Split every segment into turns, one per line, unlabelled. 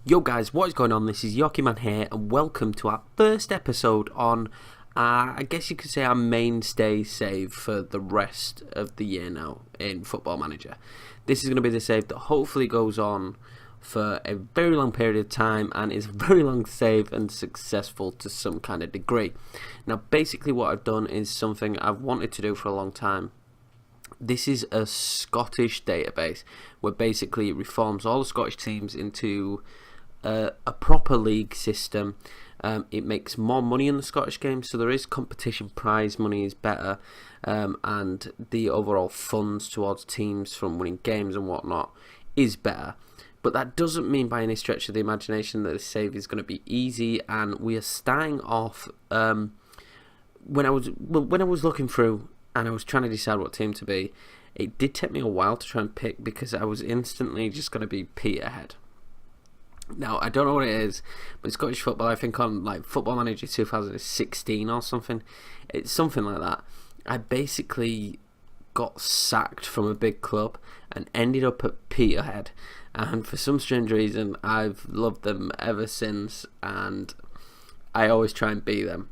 Yo guys, what is going on? This is Yoki Man here, and welcome to our first episode on, I guess you could say, our mainstay save for the rest of the year now in Football Manager. This is going to be the save that hopefully goes on for a very long period of time and is a very long save and successful to some kind of degree. Now, basically what I've done is something I've wanted to do for a long time. This is a Scottish database where basically it reforms all the Scottish teams into a proper league system. It makes more money in the Scottish game, so there is competition, prize money is better, and the overall funds towards teams from winning games and whatnot is better. But that doesn't mean by any stretch of the imagination that this save is going to be easy, and we are starting off when I was looking through and I was trying to decide what team to be. It did take me a while to try and pick because I was instantly just going to be Peterhead. Now, I don't know what it is, but Scottish football, I think on like Football Manager 2016 or something, it's something like that. I basically got sacked from a big club and ended up at Peterhead, and for some strange reason I've loved them ever since, and I always try and beat them.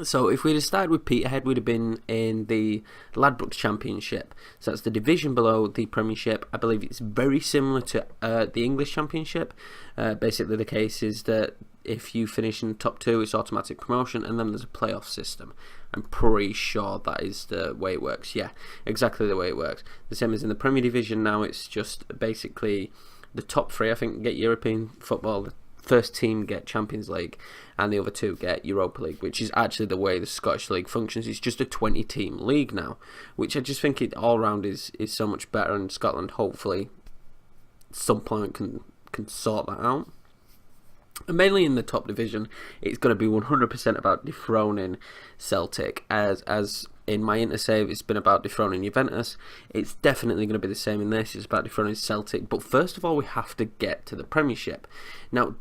So if we'd have started with Peterhead, we'd have been in the Ladbrokes Championship. So that's the division below the Premiership. I believe it's very similar to the English Championship. Basically the case is that if you finish in the top two, it's automatic promotion, and then there's a playoff system. I'm pretty sure that is the way it works. Yeah, exactly the way it works. The same as in the Premier Division now. It's just basically the top three, I think, get European football. First team get Champions League and the other two get Europa League, which is actually the way the Scottish League functions. It's just a 20-team league now, which I just think it all round is so much better, and Scotland hopefully at some point can sort that out. And mainly in the top division, it's going to be 100% about dethroning Celtic, as in my intersave it's been about dethroning Juventus. It's definitely going to be the same in this. It's about dethroning Celtic, but first of all we have to get to the Premiership. Now,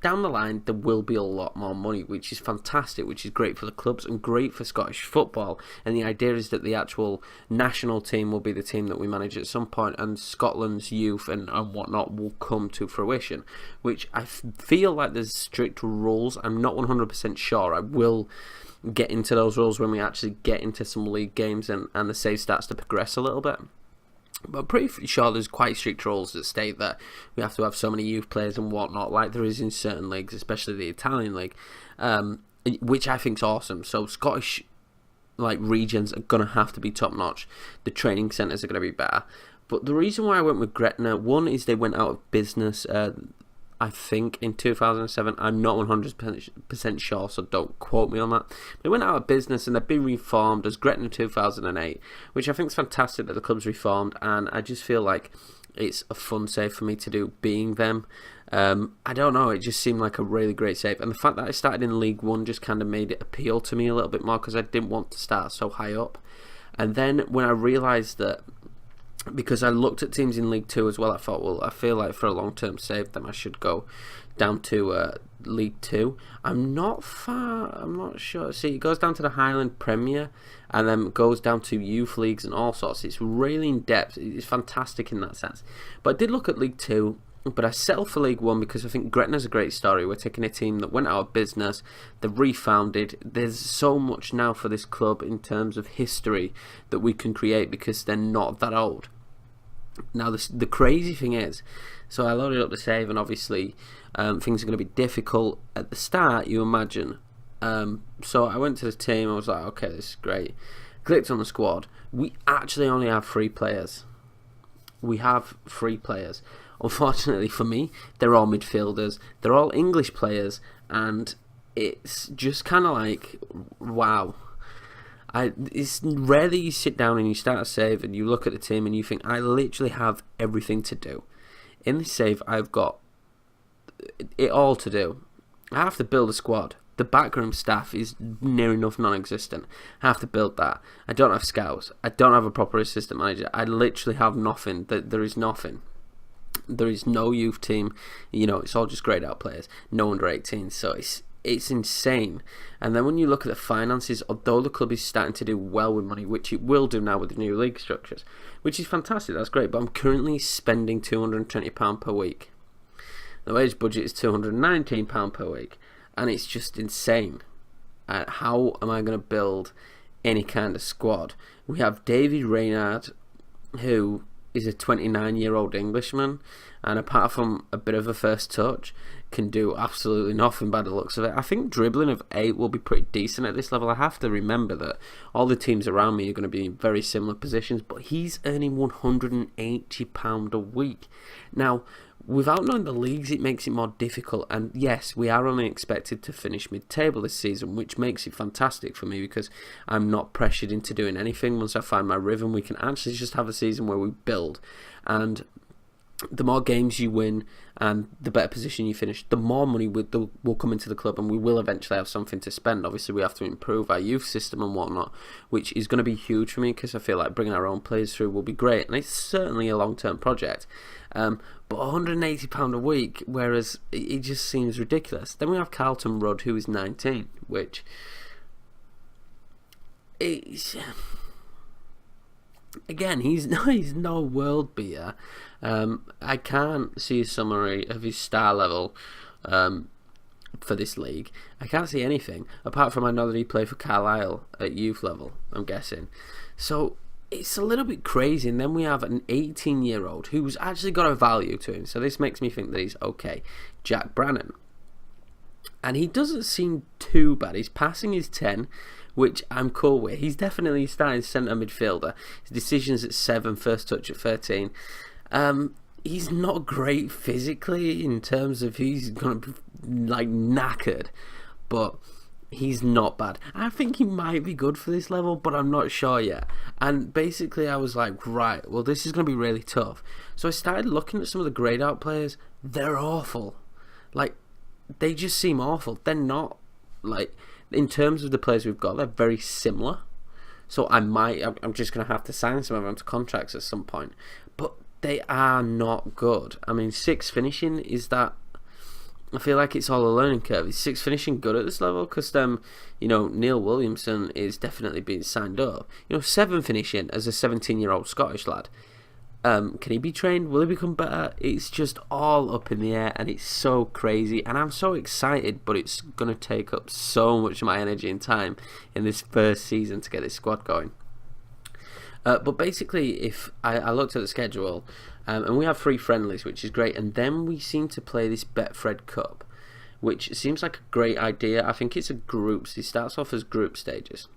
down the line there will be a lot more money, which is fantastic, which is great for the clubs and great for Scottish football, and the idea is that the actual national team will be the team that we manage at some point, and Scotland's youth and whatnot will come to fruition, which I feel like there's strict rules. I'm not 100% sure. I will get into those rules when we actually get into some league games and the save starts to progress a little bit. But I'm pretty sure there's quite strict rules that state that we have to have so many youth players and whatnot, like there is in certain leagues, especially the Italian league, which I think is awesome. So Scottish regions are going to have to be top notch. The training centres are going to be better. But the reason why I went with Gretna, one is they went out of business, I think in 2007. I'm not 100% sure, so don't quote me on that. They went out of business and they've been reformed as Gretna 2008, which I think is fantastic that the club's reformed, and I just feel like it's a fun save for me to do being them. I don't know, it just seemed like a really great save, and the fact that I started in League 1 just kind of made it appeal to me a little bit more because I didn't want to start so high up. And then when I realised that, because I looked at teams in League 2 as well, I thought, well, I feel like for a long-term save, then I should go down to League 2. I'm not sure. See, it goes down to the Highland Premier, and then goes down to youth leagues and all sorts. It's really in-depth. It's fantastic in that sense. But I did look at League 2, but I settled for League 1 because I think Gretna's a great story. We're taking a team that went out of business, they've refounded. There's so much now for this club in terms of history that we can create because they're not that old. Now, the crazy thing is, so I loaded up the save, and obviously things are going to be difficult at the start, you imagine. So I went to the team, I was like, okay, this is great. Clicked on the squad. We actually only have 3 players. We have 3 players. Unfortunately for me, they're all midfielders. They're all English players, and it's just kind of like, wow. It's rare that you sit down and you start a save and you look at the team and you think, I literally have everything to do. In this save, I've got it all to do. I have to build a squad. The backroom staff is near enough non-existent. I have to build that. I don't have scouts. I don't have a proper assistant manager. I literally have nothing. There is nothing. There is no youth team. You know, it's all just greyed out players. No under 18. So it's insane. And then when you look at the finances, although the club is starting to do well with money, which it will do now with the new league structures, which is fantastic, that's great, but I'm currently spending £220 per week. The wage budget is £219 per week, and it's just insane. How am I going to build any kind of squad? We have David Reynard, who is a 29-year-old Englishman, and apart from a bit of a first touch, can do absolutely nothing by the looks of it. I think dribbling of 8 will be pretty decent at this level. I have to remember that all the teams around me are going to be in very similar positions, but he's earning £180 a week. Now, without knowing the leagues, it makes it more difficult, and yes, we are only expected to finish mid-table this season, which makes it fantastic for me because I'm not pressured into doing anything. Once I find my rhythm, we can actually just have a season where we build, and the more games you win and the better position you finish, the more money will come into the club, and we will eventually have something to spend. Obviously, we have to improve our youth system and whatnot, which is going to be huge for me because I feel like bringing our own players through will be great, and it's certainly a long-term project. But £180 a week, whereas it just seems ridiculous. Then we have Carlton Rudd, who is 19, which is... Again, he's no world beater. I can't see a summary of his star level for this league. I can't see anything, apart from I know that he played for Carlisle at youth level, I'm guessing. So it's a little bit crazy. And then we have an 18-year-old who's actually got a value to him. So this makes me think that he's okay. Jack Brannan. And he doesn't seem too bad. His passing is 10, which I'm cool with. He's definitely a starting centre midfielder. His decisions at 7, first touch at 13. He's not great physically in terms of he's going to be like knackered, but he's not bad. I think he might be good for this level, but I'm not sure yet. And basically I was like, right, well, this is going to be really tough. So I started looking at some of the greyed out players. They're awful. Like, they just seem awful. They're not, like, in terms of the players we've got, they're very similar. So I'm just going to have to sign some of them to contracts at some point. But they are not good. I mean, 6 finishing, is that... I feel like it's all a learning curve. Is 6 finishing good at this level? Because Neil Williamson is definitely being signed up. 7 finishing as a 17-year-old Scottish lad. Can he be trained? Will he become better? It's just all up in the air, and it's so crazy. And I'm so excited, but it's going to take up so much of my energy and time in this first season to get this squad going. But basically, if I looked at the schedule, and we have 3 friendlies, which is great, and then we seem to play this Betfred Cup, which seems like a great idea. I think it's a groups. It starts off as group stages,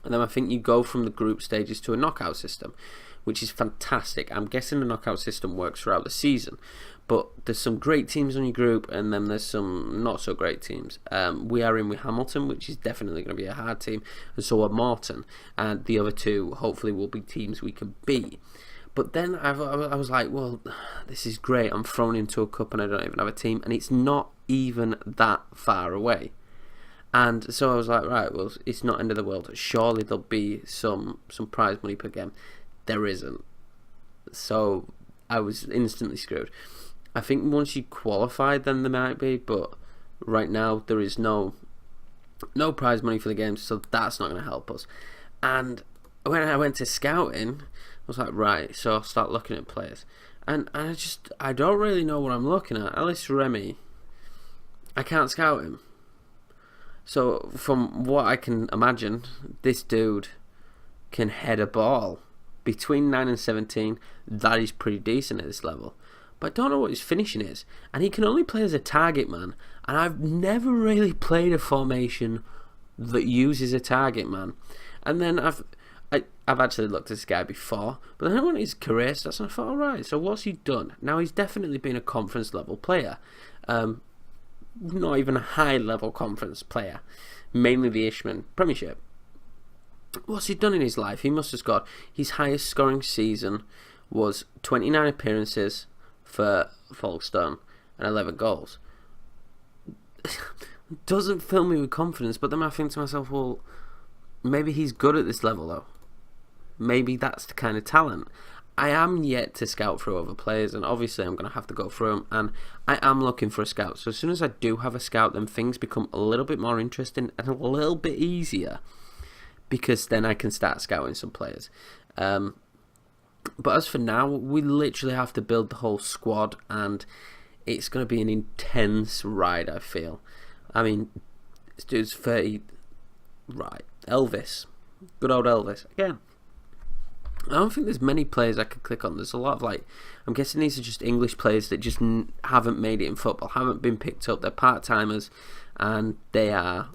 and then I think you go from the group stages to a knockout system, which is fantastic. I'm guessing the knockout system works throughout the season, but there's some great teams on your group, and then there's some not so great teams. We are in with Hamilton, which is definitely going to be a hard team, and so are Morton, and the other 2 hopefully will be teams we can beat. But then I was like, well, this is great. I'm thrown into a cup and I don't even have a team, and it's not even that far away. And so I was like, right, well, it's not end of the world. Surely there'll be some prize money per game. There isn't. So I was instantly screwed. I think once you qualify, then there might be, but right now there is no prize money for the game, so that's not going to help us. And when I went to scouting, I was like, right, so I'll start looking at players. And I don't really know what I'm looking at. Ellis Remy, I can't scout him. So from what I can imagine, this dude can head a ball. Between 9 and 17, that is pretty decent at this level. But I don't know what his finishing is. And he can only play as a target man. And I've never really played a formation that uses a target man. And then I've actually looked at this guy before, but then I went his career stats and I thought, alright, so what's he done? Now he's definitely been a conference level player. Not even a high level conference player. Mainly the Ishman Premiership. What's he done in his life? He must have scored. His highest scoring season was 29 appearances for Folkestone and 11 goals. Doesn't fill me with confidence, but then I think to myself, well, maybe he's good at this level though. Maybe that's the kind of talent. I am yet to scout through other players, and obviously I'm going to have to go through them, and I am looking for a scout. So as soon as I do have a scout, then things become a little bit more interesting and a little bit easier, because then I can start scouting some players. But as for now, we literally have to build the whole squad, and it's going to be an intense ride, I feel. I mean, this dude's 30. Right. Elvis. Good old Elvis. Again, I don't think there's many players I could click on. There's a lot of, like, I'm guessing these are just English players that just haven't made it in football, haven't been picked up. They're part-timers, and they're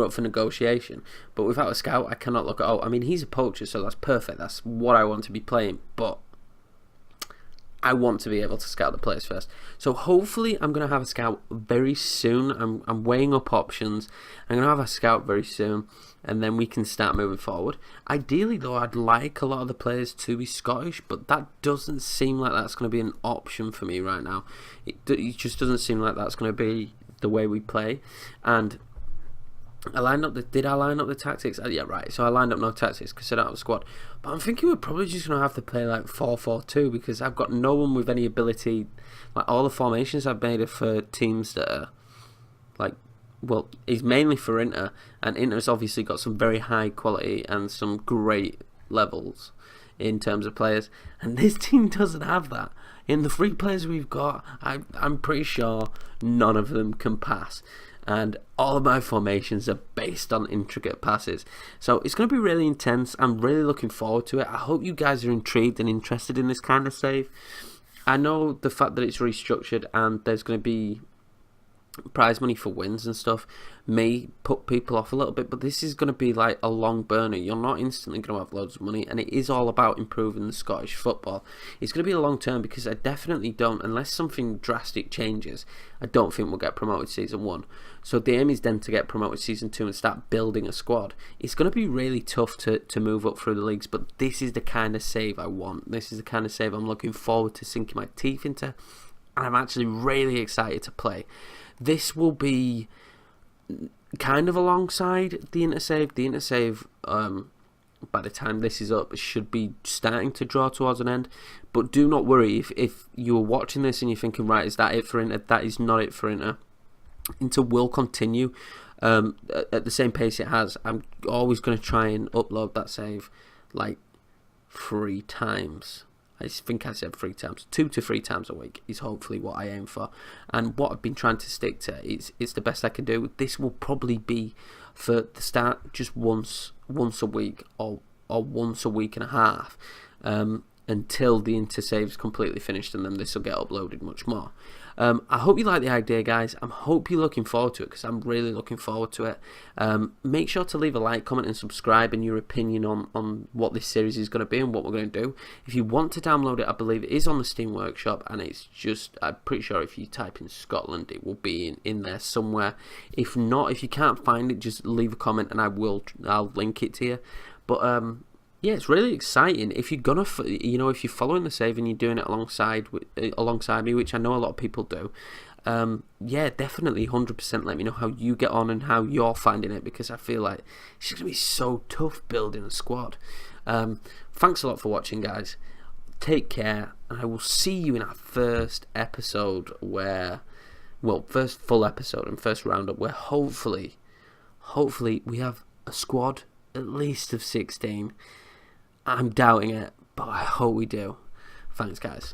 up for negotiation. But without a scout, I cannot look at, I mean, he's a poacher, so that's perfect. That's what I want to be playing. But I want to be able to scout the players first. So hopefully I'm going to have a scout very soon. I'm weighing up options. I'm going to have a scout very soon, and then we can start moving forward. Ideally, though, I'd like a lot of the players to be Scottish, but that doesn't seem like that's going to be an option for me right now. It just doesn't seem like that's going to be the way we play. And did I line up the tactics? Yeah, right. So I lined up no tactics because I don't have a squad. But I'm thinking we're probably just going to have to play like 4-4-2 because I've got no one with any ability. Like, all the formations I've made are for teams that are like, well, it's mainly for Inter, and Inter's obviously got some very high quality and some great levels in terms of players, and this team doesn't have that. In the 3 players we've got, I'm pretty sure none of them can pass. And all of my formations are based on intricate passes. So it's going to be really intense. I'm really looking forward to it. I hope you guys are intrigued and interested in this kind of save. I know the fact that it's restructured and there's going to be prize money for wins and stuff may put people off a little bit, but this is going to be like a long burner. You're not instantly going to have loads of money, and it is all about improving the Scottish football. It's going to be a long term because I definitely don't, unless something drastic changes, I don't think we'll get promoted season 1. So the aim is then to get promoted season 2 and start building a squad. It's going to be really tough to move up through the leagues, but this is the kind of save I want. This is the kind of save I'm looking forward to sinking my teeth into, and I'm actually really excited to play. This will be kind of alongside the Intersave. The Intersave, by the time this is up, should be starting to draw towards an end. But do not worry if you're watching this and you're thinking, right, is that it for Inter? That is not it for Inter. Inter will continue at the same pace it has. I'm always going to try and upload that save like 3 times. I think I said 3 times. 2 to 3 times a week is hopefully what I aim for. And what I've been trying to stick to, it's the best I can do. This will probably be, for the start, just once a week or once a week and a half, until the Intersave's completely finished, and then this will get uploaded much more. I hope you like the idea, guys. I hope you're looking forward to it, because I'm really looking forward to it. Make sure to leave a like, comment and subscribe and your opinion on what this series is going to be and what we're going to do. If you want to download it, I believe it is on the Steam Workshop, and it's just, I'm pretty sure if you type in Scotland, it will be in there somewhere. If not, if you can't find it, just leave a comment and I'll link it to you. But yeah, it's really exciting. If you're gonna, if you're following the save and you're doing it alongside me, which I know a lot of people do, yeah, definitely 100% let me know how you get on and how you're finding it, because I feel like it's gonna be so tough building a squad. Thanks a lot for watching, guys. Take care, and I will see you in our first episode first full episode and first roundup, where hopefully we have a squad at least of 16. I'm doubting it, but I hope we do. Thanks, guys.